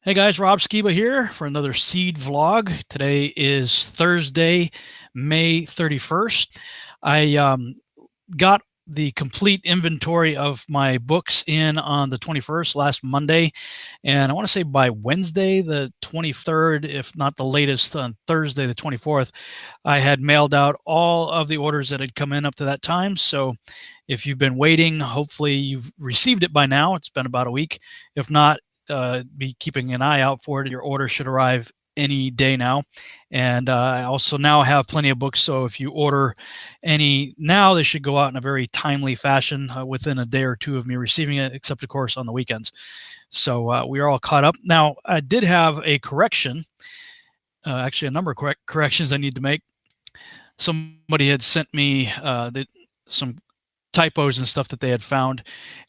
Hey guys, Rob Skiba here for another Seed vlog. Today is Thursday, May 31st. I got the complete inventory of my books in on the 21st, last Monday, and I want to say by Wednesday, the 23rd, if not the latest on Thursday, the 24th, I had mailed out all of the orders that had come in up to that time. So if you've been waiting, hopefully you've received it by now. It's been about a week. If not, be keeping an eye out for it. Your order should arrive any day now. And I also now have plenty of books. So if you order any now, they should go out in a very timely fashion within a day or two of me receiving it, except, of course, on the weekends. So we are all caught up. Now, I did have a correction, actually, a number of corrections I need to make. Somebody had sent me some typos and stuff that they had found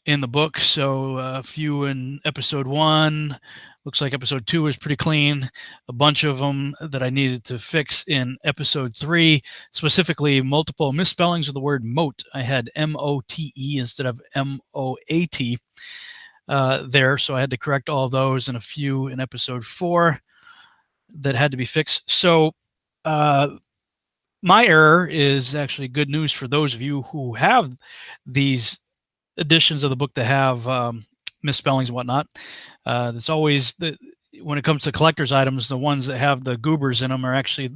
in the book. So a few in episode 1. Looks like episode 2 was pretty clean. A bunch of them that I needed to fix in episode 3, specifically multiple misspellings of the word mote. I had M-O-T-E instead of M-O-A-T there. So I had to correct all those, and a few in episode 4 that had to be fixed. So my error is actually good news for those of you who have these editions of the book that have misspellings and whatnot. It's always when it comes to collector's items, the ones that have the goobers in them are actually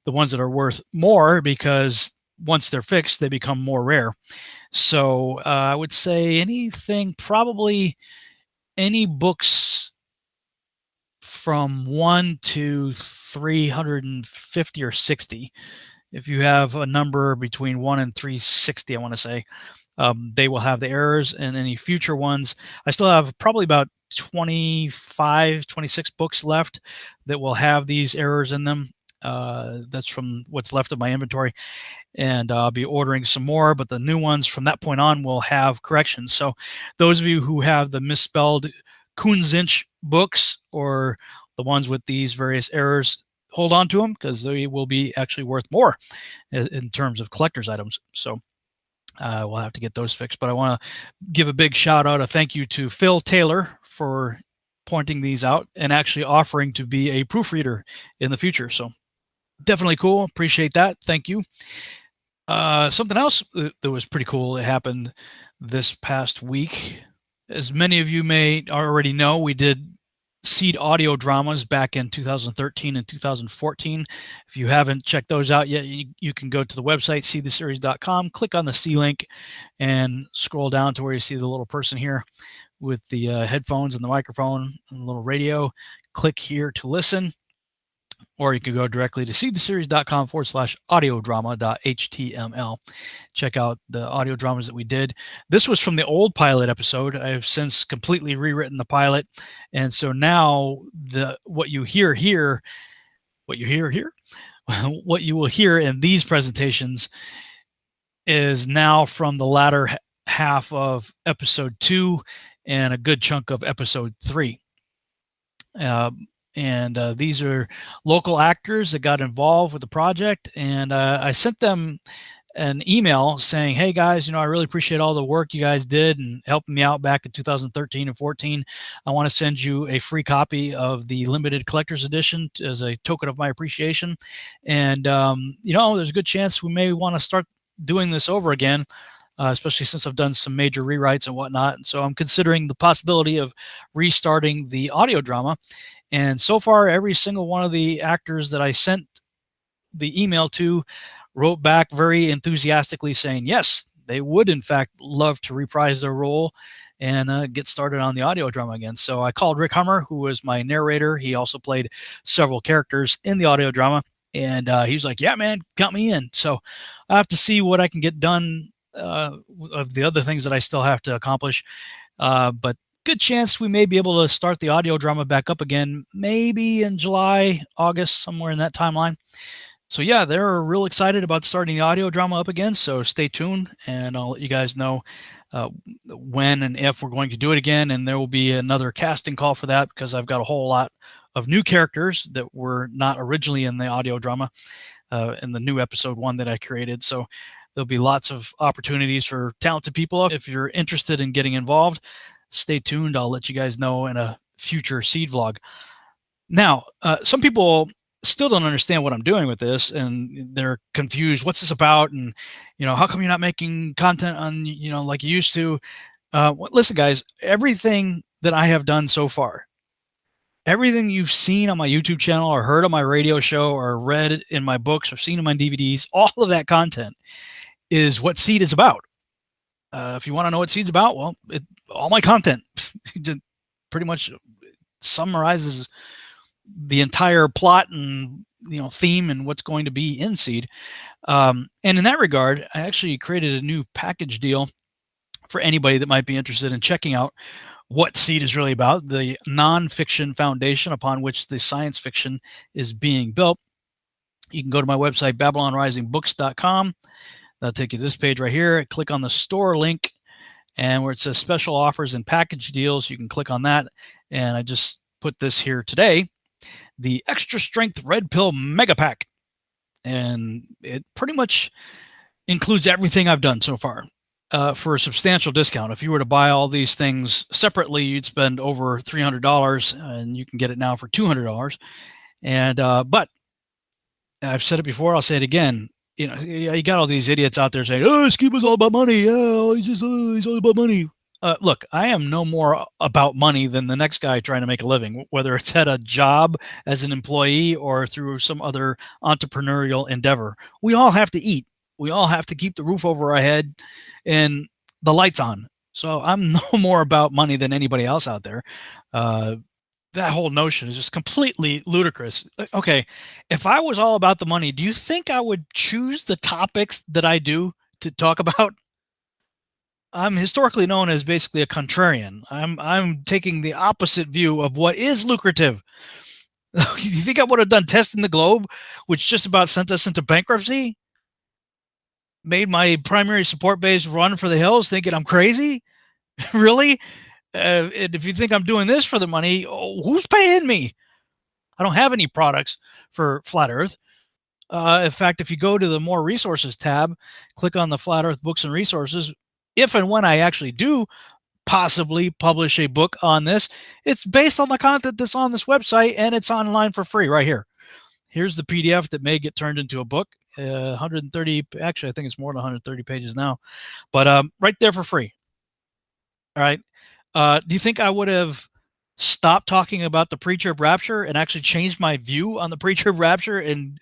the ones that are worth more, because once they're fixed, they become more rare. So I would say probably any books from 1 to 350 or 60. If you have a number between 1 and 360, I want to say, they will have the errors. And any future ones, I still have probably about 25, 26 books left that will have these errors in them. That's from what's left of my inventory. And I'll be ordering some more, but the new ones from that point on will have corrections. So those of you who have the misspelled Kunzinch books, or the ones with these various errors, hold on to them, because they will be actually worth more in terms of collector's items. So we'll have to get those fixed. But I want to give a big shout out, a thank you to Phil Taylor for pointing these out and actually offering to be a proofreader in the future. So definitely cool. Appreciate that. Thank you. Something else that was pretty cool that happened this past week. As many of you may already know, we did Seed audio dramas back in 2013 and 2014. If you haven't checked those out yet, you can go to the website, seedtheseries.com, click on the C link, and scroll down to where you see the little person here with the headphones and the microphone and the little radio. Click here to listen, or you can go directly to seedtheseries.com/audiodrama.html. Check out the audio dramas that we did. This was from the old pilot episode. I've since completely rewritten the pilot, and so now what you will hear in these presentations is now from the latter half of episode 2 and a good chunk of episode 3. And these are local actors that got involved with the project, and I sent them an email saying, hey guys, I really appreciate all the work you guys did and helping me out back in 2013 and 14. I want to send you a free copy of the limited collector's edition as a token of my appreciation. And there's a good chance we may want to start doing this over again, especially since I've done some major rewrites and whatnot. And so I'm considering the possibility of restarting the audio drama. And so far, every single one of the actors that I sent the email to wrote back very enthusiastically saying, yes, they would, in fact, love to reprise their role and get started on the audio drama again. So I called Rick Hummer, who was my narrator. He also played several characters in the audio drama. And he was like, yeah, man, count me in. So I have to see what I can get done of the other things that I still have to accomplish. But good chance we may be able to start the audio drama back up again, maybe in July, August, somewhere in that timeline. So yeah, they're real excited about starting the audio drama up again. So stay tuned, and I'll let you guys know when and if we're going to do it again. And there will be another casting call for that, because I've got a whole lot of new characters that were not originally in the audio drama in the new episode 1 that I created. So there'll be lots of opportunities for talented people. If you're interested in getting involved, stay tuned. I'll let you guys know in a future seed vlog. Now, some people still don't understand what I'm doing with this, and they're confused. What's this about? And, how come you're not making content on, like you used to? Listen, guys, everything that I have done so far, everything you've seen on my YouTube channel or heard on my radio show or read in my books or seen in my DVDs, all of that content is what Seed is about. If you want to know what Seed's about, well, all my content pretty much summarizes the entire plot and theme and what's going to be in Seed. And in that regard, I actually created a new package deal for anybody that might be interested in checking out what Seed is really about, the nonfiction foundation upon which the science fiction is being built. You can go to my website, BabylonRisingBooks.com. That'll take you to this page right here. Click on the store link, and where it says special offers and package deals, you can click on that. And I just put this here today, the Extra Strength Red Pill Mega Pack. And it pretty much includes everything I've done so far for a substantial discount. If you were to buy all these things separately, you'd spend over $300, and you can get it now for $200. And but I've said it before, I'll say it again. You got all these idiots out there saying, "Oh, Skip is all about money. Yeah, he's all about money." Look, I am no more about money than the next guy trying to make a living, whether it's at a job as an employee or through some other entrepreneurial endeavor. We all have to eat. We all have to keep the roof over our head and the lights on. So I'm no more about money than anybody else out there. That whole notion is just completely ludicrous. Okay, if I was all about the money, do you think I would choose the topics that I do to talk about? I'm historically known as basically a contrarian. I'm taking the opposite view of what is lucrative. You think I would have done Testing the Globe, which just about sent us into bankruptcy? Made my primary support base run for the hills thinking I'm crazy? Really? And if you think I'm doing this for the money, who's paying me? I don't have any products for Flat Earth. In fact, if you go to the More Resources tab, click on the Flat Earth Books and Resources, if and when I actually do possibly publish a book on this, it's based on the content that's on this website, and it's online for free right here. Here's the PDF that may get turned into a book. 130, actually, I think it's more than 130 pages now, but right there for free. All right. Do you think I would have stopped talking about the pre-trib rapture and actually changed my view on the pre-trib rapture and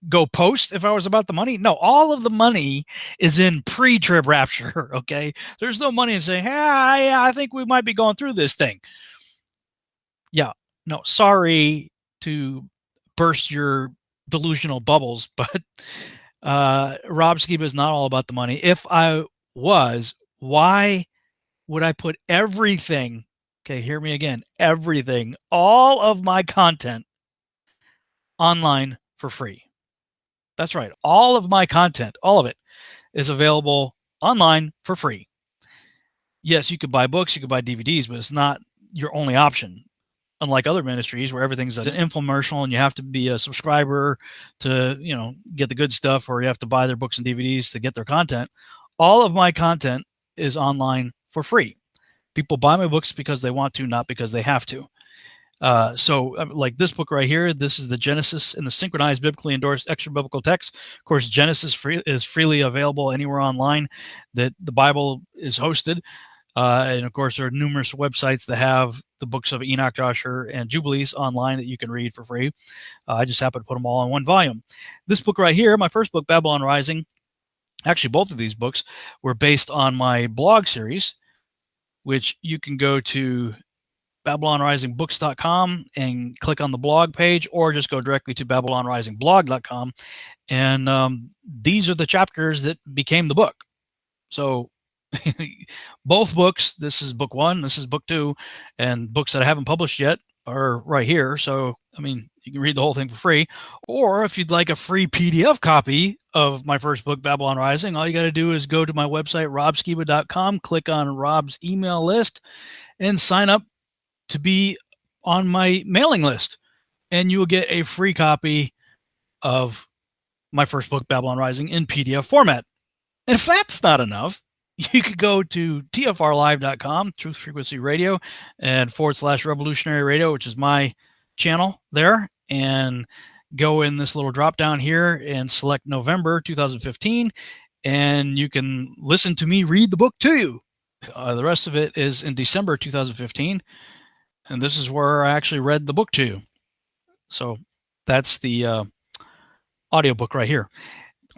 go post if I was about the money? No, all of the money is in pre-trib rapture, okay? There's no money in saying, hey, I think we might be going through this thing. Yeah, no, sorry to burst your delusional bubbles, but Rob Skiba is not all about the money. If I was, why would I put everything, okay, hear me again, everything, all of my content online for free? That's right. All of my content, all of it, is available online for free. Yes, you could buy books, you could buy DVDs, but it's not your only option. Unlike other ministries where everything's an infomercial and you have to be a subscriber to, get the good stuff, or you have to buy their books and DVDs to get their content. All of my content is online for free. People buy my books because they want to, not because they have to. So like this book right here, this is the Genesis and the Synchronized Biblically Endorsed Extra Biblical Text. Of course, Genesis is freely available anywhere online that the Bible is hosted. And of course, there are numerous websites that have the books of Enoch, Joshua, and Jubilees online that you can read for free. I just happen to put them all in one volume. This book right here, my first book, Babylon Rising, actually both of these books were based on my blog series, which you can go to BabylonRisingBooks.com and click on the blog page, or just go directly to BabylonRisingBlog.com. And these are the chapters that became the book. So both books, this is book one, this is book two, and books that I haven't published yet are right here. So, I mean, you can read the whole thing for free. Or if you'd like a free PDF copy of my first book, Babylon Rising, all you got to do is go to my website, robskiba.com, click on Rob's email list, and sign up to be on my mailing list. And you will get a free copy of my first book, Babylon Rising, in PDF format. And if that's not enough, you could go to tfrlive.com, Truth Frequency Radio, and /Revolutionary Radio, which is my channel there, and go in this little drop down here and select November 2015, and you can listen to me read the book to you. The rest of it is in December 2015, and this is where I actually read the book to you. So that's the audiobook right here.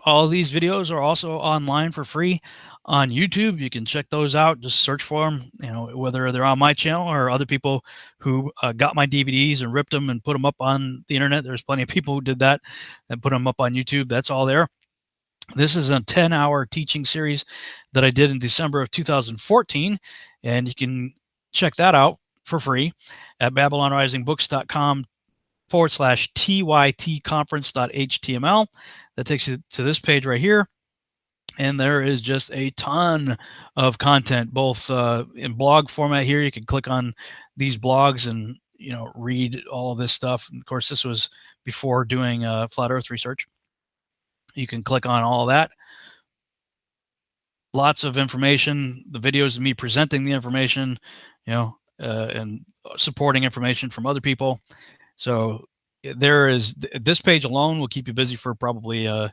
All these videos are also online for free on YouTube. You can check those out. Just search for them, whether they're on my channel or other people who got my DVDs and ripped them and put them up on the internet. There's plenty of people who did that and put them up on YouTube. That's all there. This is a 10-hour teaching series that I did in December of 2014, and you can check that out for free at BabylonRisingBooks.com /TYTconference.html. That takes you to this page right here. And there is just a ton of content, both in blog format here. You can click on these blogs and, read all of this stuff. And of course, this was before doing flat Earth research. You can click on all of that. Lots of information, the videos of me presenting the information, and supporting information from other people. So there is, this page alone will keep you busy for probably about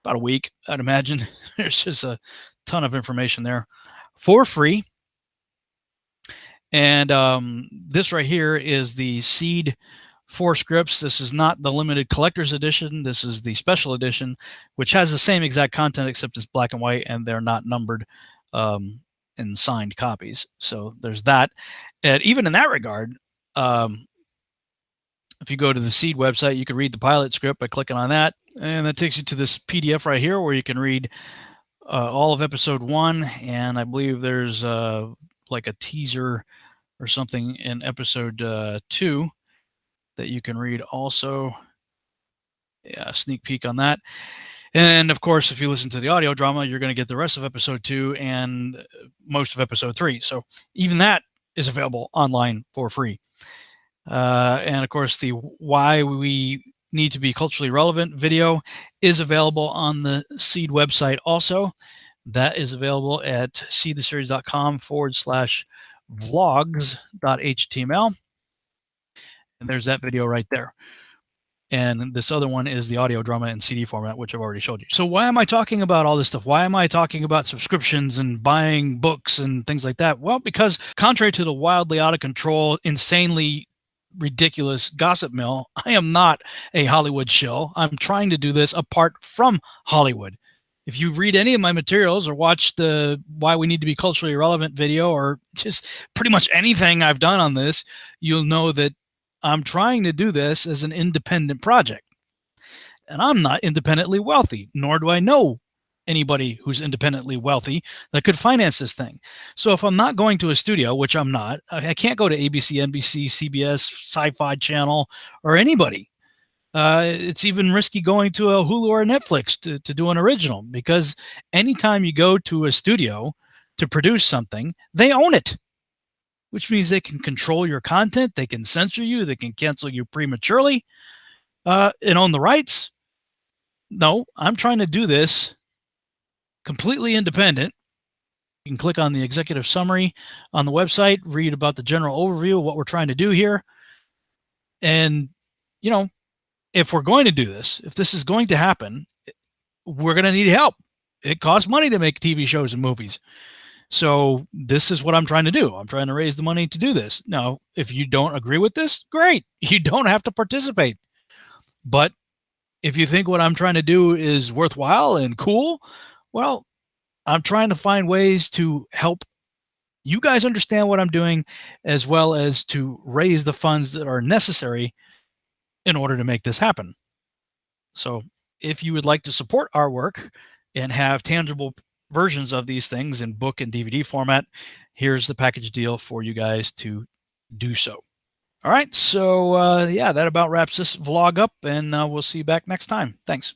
a week, I'd imagine. There's just a ton of information there for free. And this right here is the Seed 4 scripts. This is not the limited collector's edition. This is the special edition, which has the same exact content except it's black and white, and they're not numbered in signed copies. So there's that. And even in that regard, if you go to the Seed website, you can read the pilot script by clicking on that. And that takes you to this PDF right here where you can read all of episode 1. And I believe there's like a teaser or something in episode 2 that you can read also. Yeah, sneak peek on that. And of course, if you listen to the audio drama, you're going to get the rest of episode 2 and most of episode 3. So even that is available online for free. And of course, the Why We Need to Be Culturally Relevant video is available on the Seed website also. That is available at seedtheseries.com /vlogs.html. And there's that video right there. And this other one is the audio drama in CD format, which I've already showed you. So why am I talking about all this stuff? Why am I talking about subscriptions and buying books and things like that? Well, because contrary to the wildly out of control, insanely ridiculous gossip mill, I am not a Hollywood shill. I'm trying to do this apart from Hollywood. If you read any of my materials or watch the Why We Need to Be Culturally Relevant video, or just pretty much anything I've done on this, you'll know that I'm trying to do this as an independent project. And I'm not independently wealthy, nor do I know anybody who's independently wealthy that could finance this thing. So if I'm not going to a studio, which I'm not, I can't go to ABC, NBC, CBS, Sci-Fi Channel, or anybody. It's even risky going to a Hulu or a Netflix to do an original, because anytime you go to a studio to produce something, they own it, which means they can control your content, they can censor you, they can cancel you prematurely, and own the rights. No, I'm trying to do this completely independent. You can click on the executive summary on the website, read about the general overview of what we're trying to do here. And, if we're going to do this, if this is going to happen, we're going to need help. It costs money to make TV shows and movies. So this is what I'm trying to do. I'm trying to raise the money to do this. Now, if you don't agree with this, great. You don't have to participate. But if you think what I'm trying to do is worthwhile and cool, well, I'm trying to find ways to help you guys understand what I'm doing, as well as to raise the funds that are necessary in order to make this happen. So if you would like to support our work and have tangible versions of these things in book and DVD format, here's the package deal for you guys to do so. All right. So yeah, that about wraps this vlog up, and we'll see you back next time. Thanks.